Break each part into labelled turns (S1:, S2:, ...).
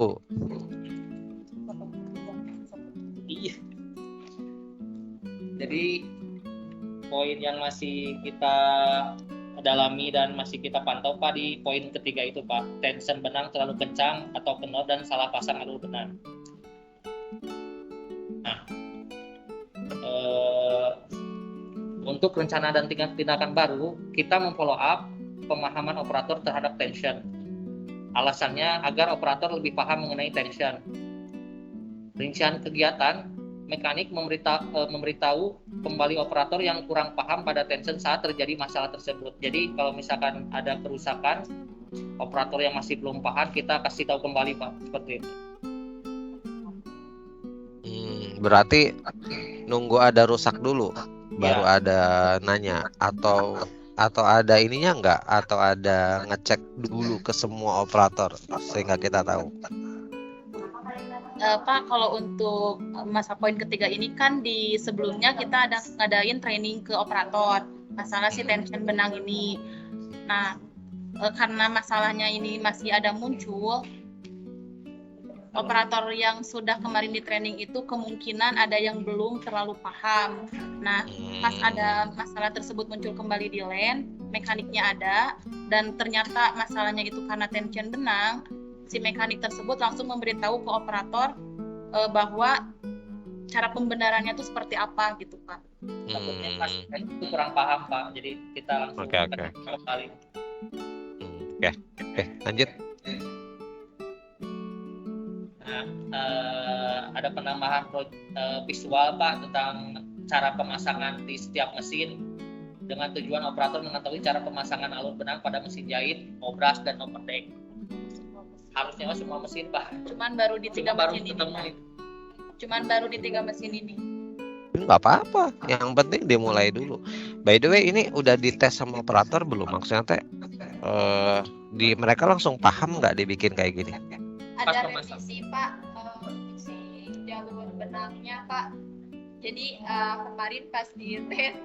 S1: Bu.
S2: Iya. Jadi poin yang masih kita dalami dan masih kita pantau Pak di poin ketiga itu Pak, tension benang terlalu kencang atau kendor dan salah pasang alur benang. Nah, untuk rencana dan tindakan baru, kita memfollow up pemahaman operator terhadap tension. Alasannya agar operator lebih paham mengenai tension. Rincian kegiatan, mekanik memberitahu kembali operator yang kurang paham pada tension saat terjadi masalah tersebut. Jadi kalau misalkan ada kerusakan, operator yang masih belum paham, kita kasih tahu kembali Pak, seperti itu.
S1: Berarti nunggu ada rusak dulu, baru ada nanya, atau ada ininya enggak, atau ada ngecek dulu ke semua operator sehingga kita tahu.
S3: Pak, kalau untuk masa poin ketiga ini kan di sebelumnya kita ada ngadain training ke operator masalah si tension benang ini. Nah, karena masalahnya ini masih ada muncul, operator yang sudah kemarin di training itu kemungkinan ada yang belum terlalu paham. Nah, pas ada masalah tersebut muncul kembali di LAN, mekaniknya ada, dan ternyata masalahnya itu karena tension benang, si mekanik tersebut langsung memberitahu ke operator bahwa cara pembenarannya itu seperti apa gitu Pak.
S2: Takutnya pas itu kurang paham Pak, jadi kita langsung kembali.
S1: Oke, lanjut.
S2: Nah, ada penambahan visual Pak tentang cara pemasangan di setiap mesin dengan tujuan operator mengetahui cara pemasangan alur benang pada mesin jahit, obras dan overdeck. Harusnya semua mesin Pak.
S3: Cuman baru di 3 mesin ini. Cuman baru di 3 mesin ini.
S1: Nggak apa-apa, yang penting dimulai dulu. By the way, ini udah dites sama operator belum? Maksudnya teh mereka langsung paham nggak dibikin kayak gini?
S4: Ada revisi Pak, si jalur benangnya Pak. Jadi kemarin pas di tes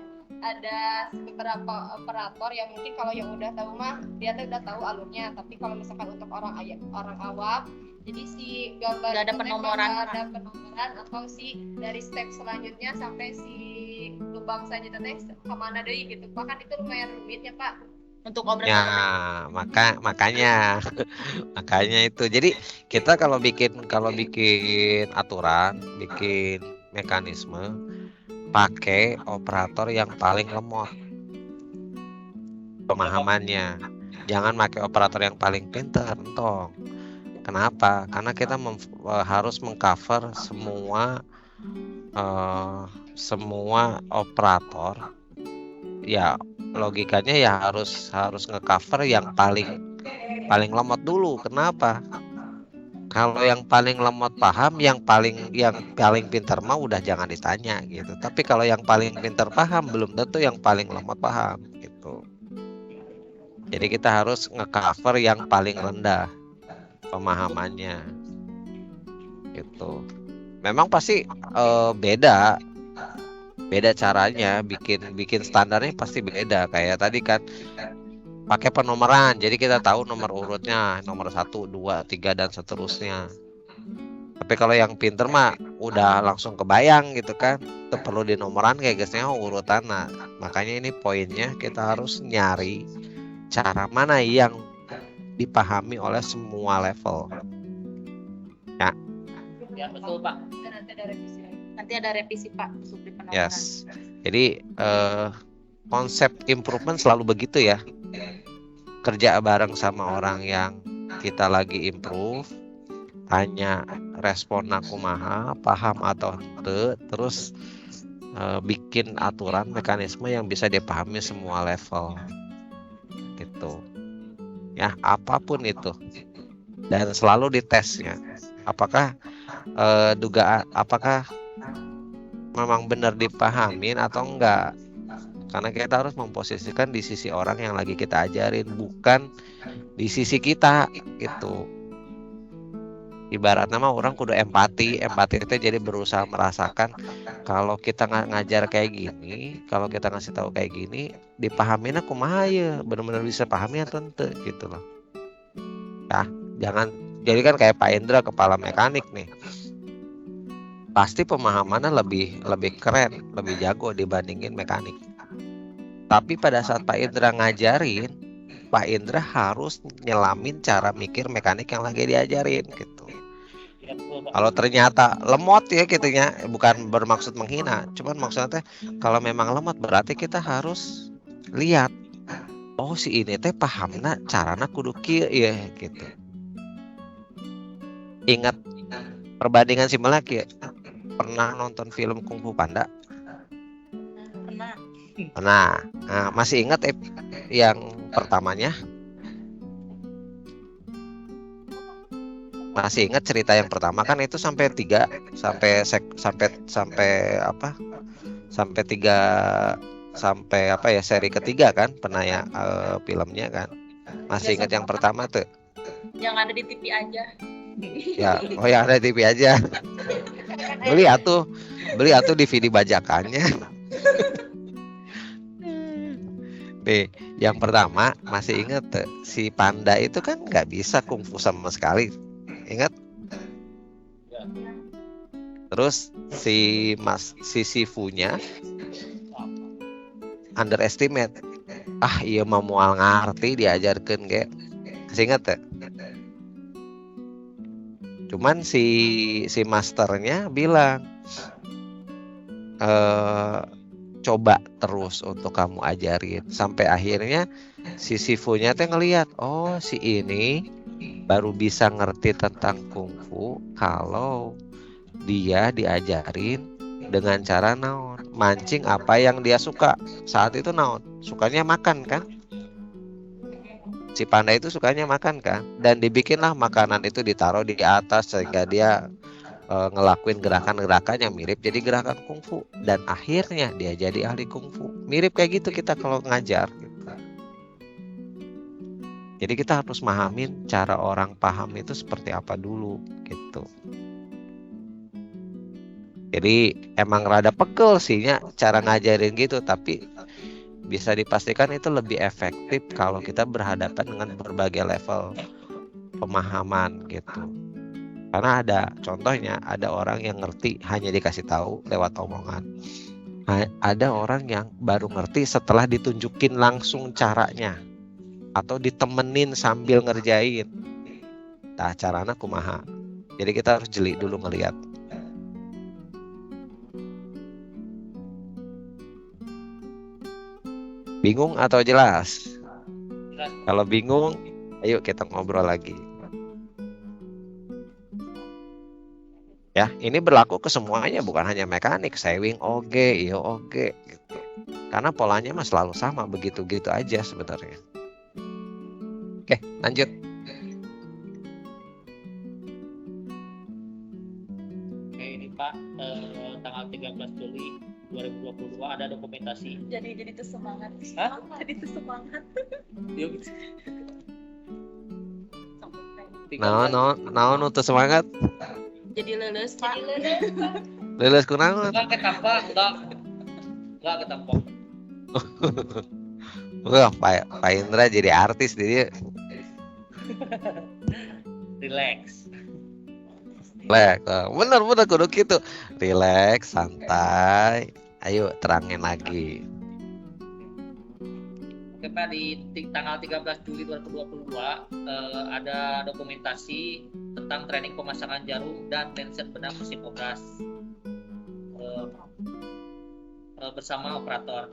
S4: ada beberapa operator yang mungkin kalau yang udah tahu mah dia tuh udah tahu alurnya, tapi kalau misalkan untuk orang awam, jadi si gambar
S3: ada penomoran
S4: atau si dari step selanjutnya sampai si lubang selanjutnya kemana deh gitu Pak, kan itu lumayan rumit ya Pak
S3: untuk obras.
S1: Ya, makanya itu. Jadi kita kalau bikin aturan, bikin mekanisme, pakai operator yang paling lemot pemahamannya. Jangan pakai operator yang paling pintar, entong. Kenapa? Karena kita harus mengcover semua operator. Ya, logikanya ya harus ngecover yang paling lemot dulu. Kenapa? Kalau yang paling lemot paham, yang paling pintar mah udah jangan ditanya gitu. Tapi kalau yang paling pintar paham, belum tentu yang paling lemot paham gitu. Jadi kita harus ngecover yang paling rendah pemahamannya gitu. Memang pasti beda caranya, bikin standarnya pasti beda. Kayak tadi kan pakai penomoran, jadi kita tahu nomor urutnya, nomor 1, 2, 3 dan seterusnya. Tapi kalau yang pinter mah udah langsung kebayang gitu kan, itu perlu dinomoran kayak guysnya urutan. Nah, makanya ini poinnya kita harus nyari cara mana yang dipahami oleh semua level.
S2: Ya betul Pak.
S3: Nanti ada revisi Pak, supli penomoran.
S1: Yes. Jadi konsep improvement selalu begitu ya. Kerja bareng sama orang yang kita lagi improve, tanya respon kumaha, paham atau ente, terus bikin aturan mekanisme yang bisa dipahami semua level gitu ya, apapun itu, dan selalu ditesnya apakah apakah memang benar dipahamin atau enggak. Karena kita harus memposisikan di sisi orang yang lagi kita ajarin, bukan di sisi kita gitu. Ibaratnya mah orang kudu empati itu jadi berusaha merasakan kalau kita ngajar kayak gini, kalau kita ngasih tahu kayak gini, dipahamin aku mah ya benar-benar bisa pahami atau ente gitu loh. Nah, Jadi kan kayak Pak Indra kepala mekanik nih, pasti pemahamannya lebih keren, lebih jago dibandingin mekanik. Tapi pada saat Pak Indra ngajarin, Pak Indra harus nyelamin cara mikir mekanik yang lagi diajarin gitu.
S2: Ya, betul, Pak.
S1: Kalau ternyata lemot ya gitunya, bukan bermaksud menghina, cuman maksudnya kalau memang lemot berarti kita harus lihat, oh si ini teh pahamna carana kudu kieu ya gitu. Ingat perbandingan simpelnya kieu. Pernah nonton film Kung Fu Panda?
S3: Pernah.
S1: Nah, masih ingat yang pertamanya? Masih ingat cerita yang pertama kan itu sampai 3 sampai apa ya seri ketiga kan pernah ya filmnya kan. Masih ingat yang pertama tuh?
S3: Yang ada di TV aja.
S1: Ya, oh ya ada TV aja. Beli atuh DVD bajakannya. Nih, yang pertama masih ingat tuh, si Panda itu kan nggak bisa kungfu sama sekali. Ingat?
S2: Ya.
S1: Terus si Sifunya underestimate. Iya mah moal ngarti diajarkeun ge. Masih ingat tuh? Cuman si masternya bilang coba terus untuk kamu ajarin sampai akhirnya si Sifunya teh ngelihat, oh si ini baru bisa ngerti tentang kungfu kalau dia diajarin dengan cara naon, mancing apa yang dia suka. Saat itu naon, sukanya makan kan? Si Panda itu sukanya makan kan, dan dibikinlah makanan itu ditaruh di atas sehingga dia ngelakuin gerakan-gerakan yang mirip jadi gerakan kungfu, dan akhirnya dia jadi ahli kungfu. Mirip kayak gitu kita kalau ngajar gitu. Jadi kita harus mahamin cara orang paham itu seperti apa dulu gitu. Jadi emang rada pegel sih ya cara ngajarin gitu, tapi bisa dipastikan itu lebih efektif kalau kita berhadapan dengan berbagai level pemahaman gitu. Karena contohnya ada orang yang ngerti hanya dikasih tahu lewat omongan. Ada orang yang baru ngerti setelah ditunjukin langsung caranya atau ditemenin sambil ngerjain. Nah, caranya kumaha. Jadi kita harus jeli dulu ngelihat. Bingung atau jelas?
S2: Jelas.
S1: Kalau bingung, ayo kita ngobrol lagi. Ya, ini berlaku ke semuanya, bukan hanya mekanik, sewing oge, iyo oge gitu. Karena polanya mah selalu sama, begitu-gitu aja sebenarnya. Oke, lanjut.
S2: Oke, ini Pak, tanggal 13 Juli 2022 ada dokumentasi.
S3: Jadi tuh semangat.
S2: Hah?
S3: Jadi tuh semangat.
S2: Yuk.
S1: Naon untuk semangat?
S3: Jadi lulus, Pak.
S1: Lulus kunaon?
S2: Enggak ketampak, enggak ketampak.
S1: Wah, Pak Indra jadi artis dia.
S2: Relax.
S1: Relax, bener kudu gitu. Relax, santai. Ayo terangin lagi.
S2: Oke Pak, di tanggal 13 Juli 2022 ada dokumentasi tentang training pemasangan jarum dan tension benang mesin obras bersama operator.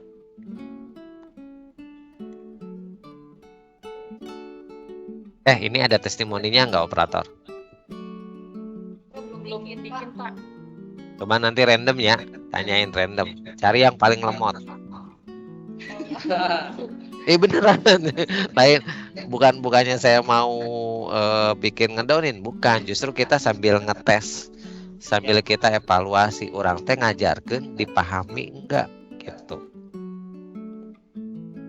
S1: Ini ada testimoninya nggak operator?
S3: Belum bikin, Pak.
S1: Coba nanti random ya, tanyain random. Cari yang paling lemot. Beneran. Lain bukannya saya mau bikin ngedownin, bukan. Justru kita sambil ngetes, sambil kita evaluasi orang teh ngajarkeun dipahami enggak gitu.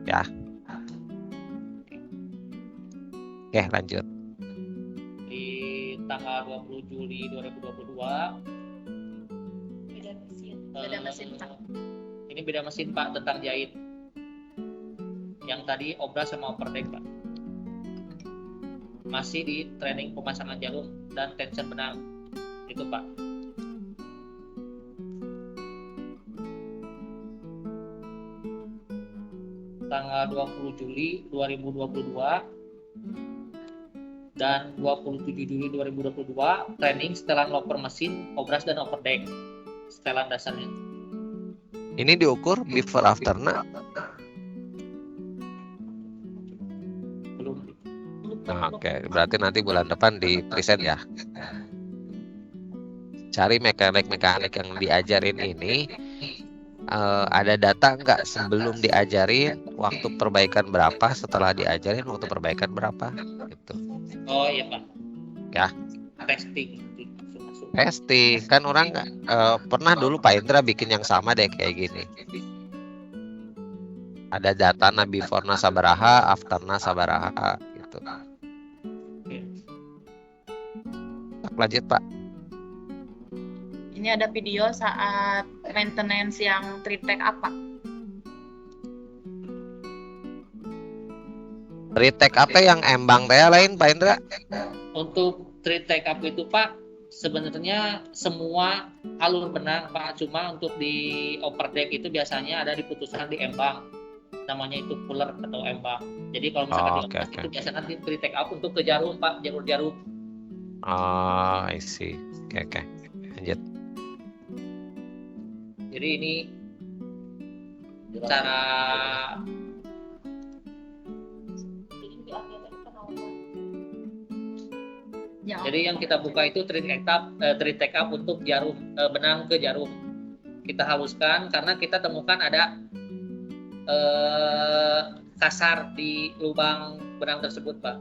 S1: Ya. Oke, lanjut.
S2: Di tanggal 20 Juli 2022
S3: Beda mesin, Pak.
S2: Ini beda mesin Pak, tentang jahit. Yang tadi obras sama overdeck Pak. masih di training pemasangan jarum dan tension benang. Itu Pak. Tanggal 20 Juli 2022 dan 27 Juli 2022 training setelan loper mesin, obras dan overdeck. Setelan dasarnya.
S1: Ini diukur before after-nya.
S2: Belum.
S1: Nah, oke, berarti nanti bulan depan di present ya. Cari mekanik-mekanik yang diajarin ini, ada data nggak sebelum diajarin, waktu perbaikan berapa, setelah diajarin waktu perbaikan berapa, gitu.
S2: Oh iya Pak.
S1: Ya.
S2: Testing.
S1: Pasti kan orang pernah dulu Pak Indra bikin yang sama deh kayak gini. Ada data before-na sabaraha, after-na sabaraha gitu. Lanjut Pak.
S3: Ini ada video saat maintenance yang retake apa?
S1: Retake apa yang embang teh lain Pak Indra?
S2: Untuk retake up itu Pak, sebenarnya semua alur benang Pak, cuma untuk di overdeck itu biasanya ada di putusan di embang, namanya itu puller atau embang. Jadi kalau misalkan di overdeck itu biasanya di retake up untuk ke jarum Pak, jalur-jalur.
S1: Oh, I see. Oke. Lanjut.
S2: Jadi ini cara
S3: Ya.
S2: Jadi yang kita buka itu retake up untuk jarum, benang ke jarum. Kita haluskan karena kita temukan ada kasar di lubang benang tersebut Pak.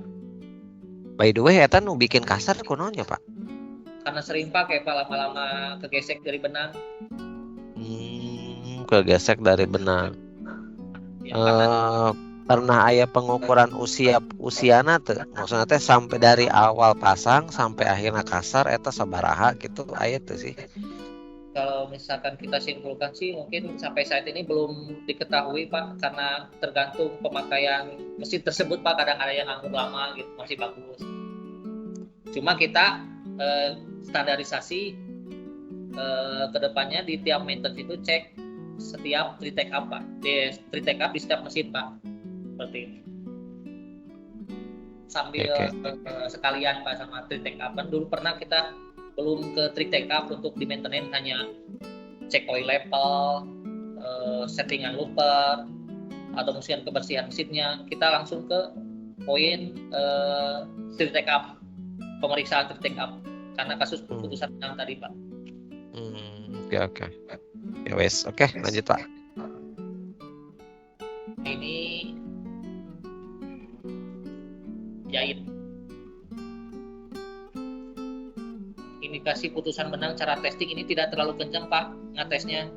S1: By the way, eta nu bikin kasar kunonya Pak?
S2: Karena sering pakai Pak, lama-lama kegesek dari benang.
S1: Kegesek dari benang.
S2: Ya,
S1: pernah aya pengukuran usiana tuh, maksudnya teh sampai dari awal pasang sampai akhirnya kasar eta sabaraha gitu aya tuh sih.
S2: Kalau misalkan kita simpulkan sih mungkin sampai saat ini belum diketahui Pak, karena tergantung pemakaian mesin tersebut Pak, kadang ada yang anggur lama gitu masih bagus. Cuma kita standarisasi kedepannya di tiap maintenance itu cek setiap retake up Pak, retake up di setiap mesin Pak. Seperti ini. Sambil sekalian Pak sama retake up. Dulu pernah kita belum ke retake up untuk di maintenance, hanya cek oil level, settingan looper atau mesin kebersihan mesinnya. Kita langsung ke poin retake up, pemeriksaan retake up karena kasus putusan benang tadi Pak.
S1: Oke. Ya wes, oke, lanjut Pak.
S2: Ini jahit. Indikasi putusan benang cara testing ini tidak terlalu kencang Pak ngetesnya.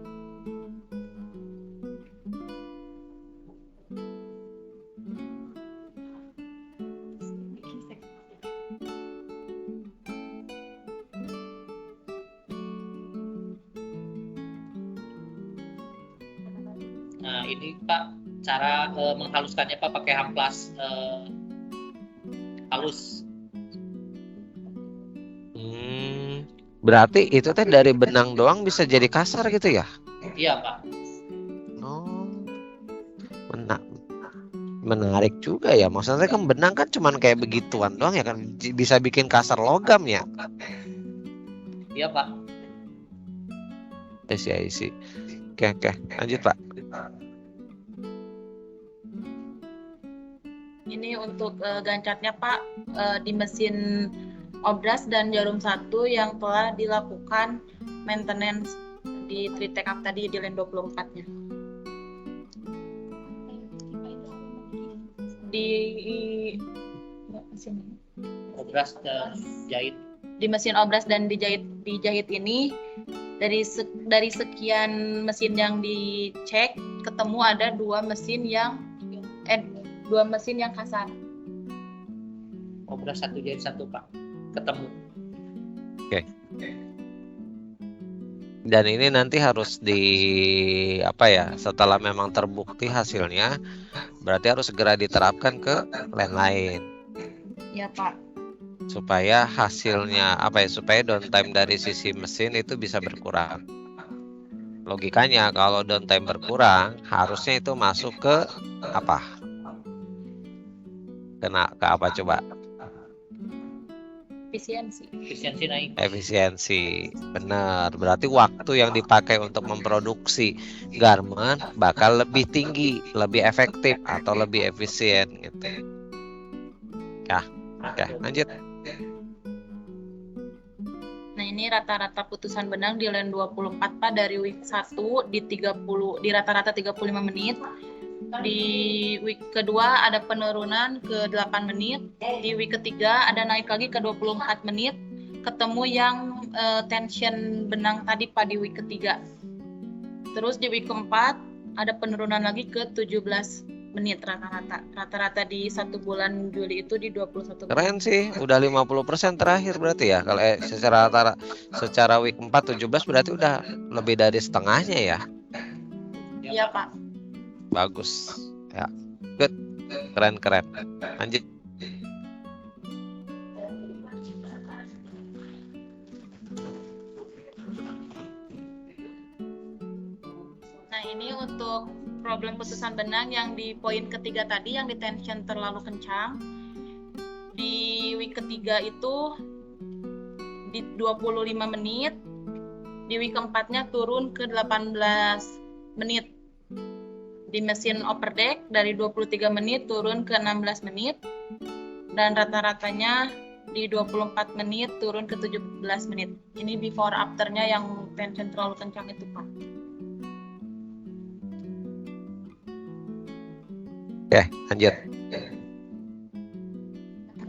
S2: Nah ini Pak cara menghaluskannya Pak pakai amplas halus.
S1: Berarti itu teh dari benang doang bisa jadi kasar gitu ya?
S2: Iya Pak.
S1: Oh, menarik juga ya. Maksudnya kan benang kan cuman kayak begituan doang ya kan, bisa bikin kasar logam ya?
S2: Iya Pak.
S1: Isi. Oke, lanjut Pak.
S3: Ini untuk gancatnya Pak, di mesin obras dan jarum 1 yang telah dilakukan maintenance di retake up tadi di line 24-nya. Di mesin
S2: Obras dan jahit.
S3: Di mesin obras dan dijahit ini dari sekian mesin yang dicek ketemu ada dua mesin yang kasar.
S2: Obras 1 jahit 1 Pak. Ketemu.
S1: Oke. Dan ini nanti harus setelah memang terbukti hasilnya, berarti harus segera diterapkan ke line lain.
S3: Ya Pak.
S1: supaya hasilnya apa ya, supaya downtime dari sisi mesin itu bisa berkurang. Logikanya kalau downtime berkurang harusnya itu masuk ke apa? Ke apa coba?
S3: Efisiensi.
S2: Efisiensi naik.
S1: Efisiensi. Benar. Berarti waktu yang dipakai untuk memproduksi garment bakal lebih tinggi, lebih efektif atau lebih efisien gitu. Ya, oke, lanjut.
S3: Nah, ini rata-rata putusan benang di line 24 Pak, dari week 1 di rata-rata 35 menit. Di week kedua ada penurunan ke 8 menit. Di week ketiga ada naik lagi ke 24 menit. Ketemu yang tension benang tadi Pak di week ketiga. Terus di week keempat ada penurunan lagi ke 17 menit rata-rata. Rata-rata di 1 bulan Juli itu di 21 menit.
S1: Keren sih, udah 50% terakhir berarti ya. Kalau secara week 4 17 berarti udah lebih dari setengahnya ya.
S3: Iya Pak.
S1: Bagus. Ya. Good. Keren. Lanjut.
S3: Nah, ini untuk problem putusan benang yang di poin ketiga tadi yang di tension terlalu kencang. Di week ketiga itu di 25 menit. Di week keempatnya turun ke 18 menit. Di mesin overdeck dari 23 menit turun ke 16 menit. Dan rata-ratanya di 24 menit turun ke 17 menit. Ini before afternya yang tension terlalu kencang itu Pak.
S1: Oke, lanjut.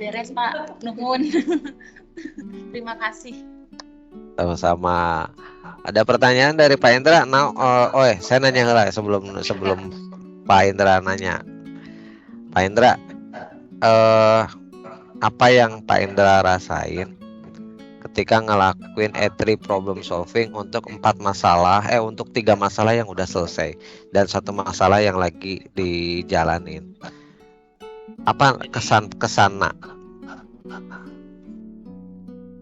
S3: Beres Pak, nuhun. Terima kasih.
S1: Sama-sama. Ada pertanyaan dari Pak Indra? Saya nanya lah sebelum Pak Indra nanya. Pak Indra, apa yang Pak Indra rasain ketika ngelakuin E3 problem solving untuk 3 masalah yang udah selesai dan 1 masalah yang lagi dijalanin? Apa kesana?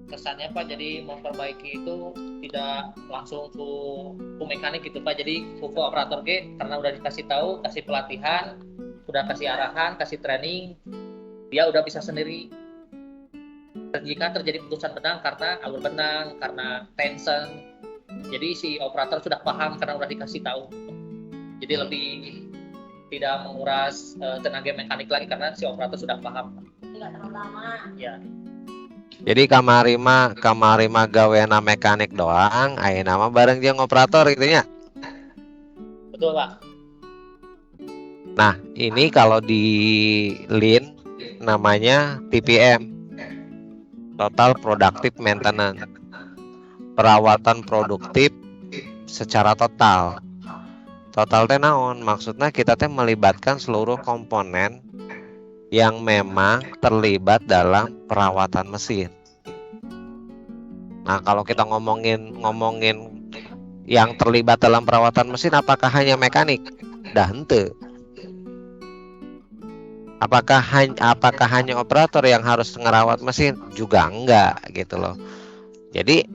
S2: Kesannya Pak, jadi memperbaiki itu tidak langsung ke mekanik gitu Pak. Jadi kuku operator karena udah dikasih tahu, kasih pelatihan, udah kasih arahan, kasih training, dia udah bisa sendiri. Jika terjadi putusan benang karena alur benang, karena tension, jadi si operator sudah paham karena udah dikasih tahu. Jadi lebih tidak menguras tenaga mekanik lagi karena si operator sudah paham.
S4: Tidak terlalu lama.
S2: Ya.
S1: Jadi kamarima gaweana mekanik doang, ayeuna mah bareng jeung operator gitu nya.
S2: Betul Pak.
S1: Nah, ini kalau di Lean namanya TPM. Total Productive Maintenance. Perawatan produktif secara total. Total teh naon? Maksudnya kita teh melibatkan seluruh komponen yang memang terlibat dalam perawatan mesin. Nah, kalau kita ngomongin yang terlibat dalam perawatan mesin, apakah hanya mekanik? Dah henteu. Apakah hanya operator yang harus ngerawat mesin? Juga enggak gitu loh. Jadi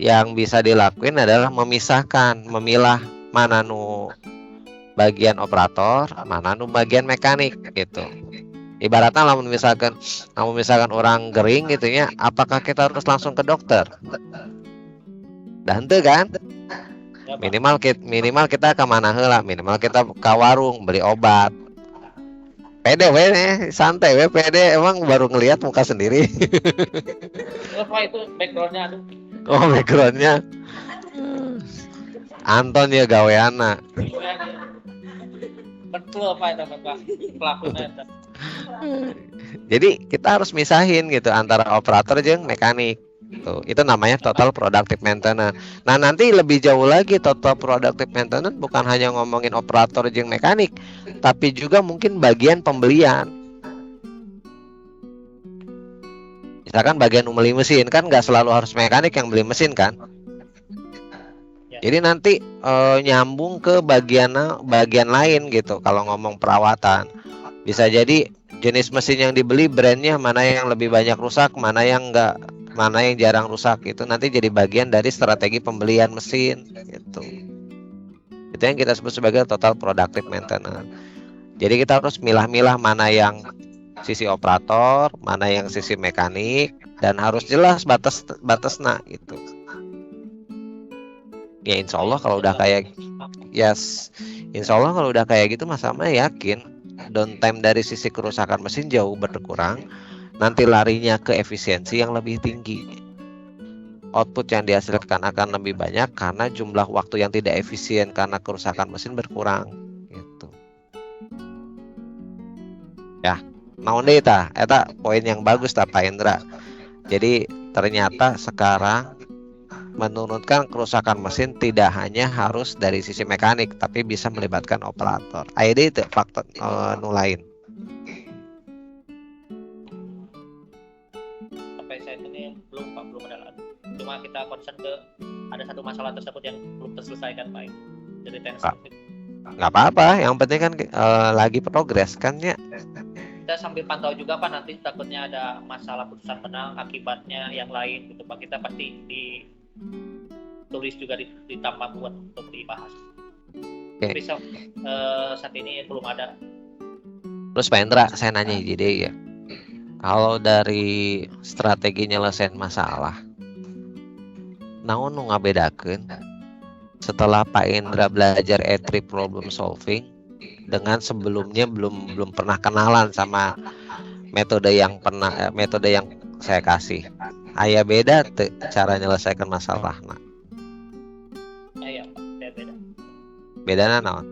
S1: yang bisa dilakuin adalah memilah mana nu bagian operator, mana nu bagian mekanik gitu. Ibaratnya lamun misalkan orang gering gitu ya, apakah kita harus langsung ke dokter? Dan henteu kan?
S2: Ya,
S1: Minimal kita ke mana heula? Minimal kita ke warung beli obat. Pede we nih, santai we pede, emang baru ngelihat muka sendiri.
S2: Pak itu backgroundnya aduh.
S1: Oh, backgroundnya Anton ya gaweana.
S2: Betul Pak itu Pak pelakunya.
S1: Jadi kita harus misahin gitu antara operator jeung mekanik. Tuh, itu namanya total productive maintenance. Nah, nanti lebih jauh lagi total productive maintenance bukan hanya ngomongin operator jeung mekanik, tapi juga mungkin bagian pembelian. Misalkan bagian beli mesin kan nggak selalu harus mekanik yang beli mesin kan. Jadi nanti nyambung ke bagian lain gitu kalau ngomong perawatan. Bisa jadi jenis mesin yang dibeli, brandnya mana yang lebih banyak rusak, mana yang enggak, mana yang jarang rusak, itu nanti jadi bagian dari strategi pembelian mesin gitu. Itu yang kita sebut sebagai total productive maintenance. Jadi kita harus milah-milah mana yang sisi operator, mana yang sisi mekanik, dan harus jelas batasnya itu. Ya insya Allah kalau udah kayak insya Allah kalau udah kayak gitu, Mas Sama yakin downtime dari sisi kerusakan mesin jauh berkurang, nanti larinya ke efisiensi yang lebih tinggi. Output yang dihasilkan akan lebih banyak karena jumlah waktu yang tidak efisien karena kerusakan mesin berkurang gitu. Ya, naon deui tah? Eta poin yang bagus tah Pak Indra. Jadi ternyata sekarang menurunkan kerusakan mesin tidak hanya harus dari sisi mekanik, tapi bisa melibatkan operator. Aya deui teu faktor nu lain.
S2: Sampai saat ini belum Pak, belum ada. Cuma kita concern ke ada satu masalah tersebut yang belum terselesaikan Pak, dari tension.
S1: Nggak apa-apa, yang penting kan lagi progres kan ya.
S2: Kita sambil pantau juga Pak, nanti takutnya ada masalah putusan menang akibatnya yang lain gitu Pak, kita pasti ditulis juga ditambah buat untuk dibahas. Tapi saat ini belum ada.
S1: Terus Pak Indra, saya nanya jadi ya, kalau dari strategi nyelesain masalah, naon nu ngabedakeun setelah Pak Indra belajar E3 problem solving dengan sebelumnya belum pernah kenalan sama metode yang saya kasih. Aya beda tuh cara menyelesaikan masalah. Nah.
S2: Iya Pak, beda.
S1: Bedana naon?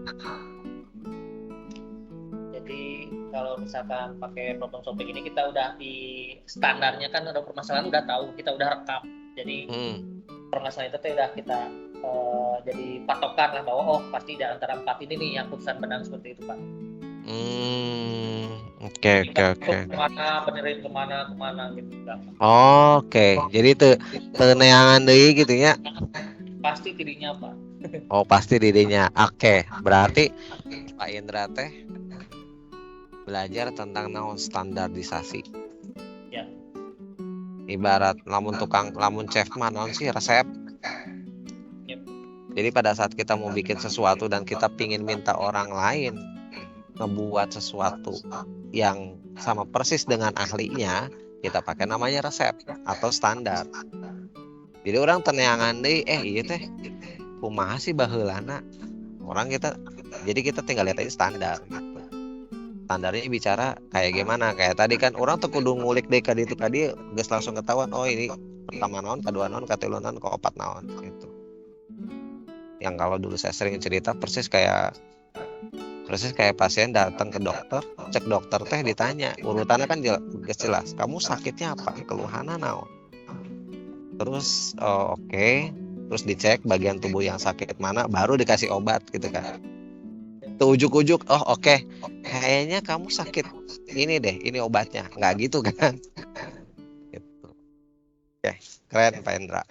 S2: Jadi kalau misalkan pakai problem solving ini kita udah di standarnya kan, ada permasalahan udah tahu, kita udah rekam. Jadi permasalahan itu udah kita jadi patokan lah bahwa oh pasti di antara 4 ini nih yang putusan benang seperti itu Pak.
S1: Oke.
S2: Kemana, benerin kemana gitu.
S1: Oke, jadi itu neangan deui gitu ya.
S2: Pasti dirinya Pak.
S1: Oh pasti dirinya. Oke, berarti Pak Indra teh belajar tentang naon standarisasi.
S2: Ya.
S1: Ibarat lamun chef mah naon sih resep. Jadi pada saat kita mau bikin sesuatu dan kita pingin minta orang lain ngebuat sesuatu yang sama persis dengan ahlinya, kita pakai namanya resep atau standar. Jadi orang teneangan deui ieu teh kumaha sih baheulana. Jadi kita tinggal lihat aja standar gitu. Standarnya bicara kayak gimana? Kayak tadi kan orang tuh kudu ngulik deui ka ditu tadi geus langsung ketahuan oh ini pertama naon, kedua naon, katilu naon, kaopat naon gitu. Yang kalau dulu saya sering cerita persis kayak pasien datang ke dokter, cek dokter teh ditanya urutannya kan jelas, kamu sakitnya apa, keluhannya naon, terus oke. Terus dicek bagian tubuh yang sakit mana, baru dikasih obat gitu kan. Tuh ujuk-ujuk oke. Kayaknya kamu sakit ini deh, ini obatnya, nggak gitu kan. Gitu. Oke, keren Pak Indra.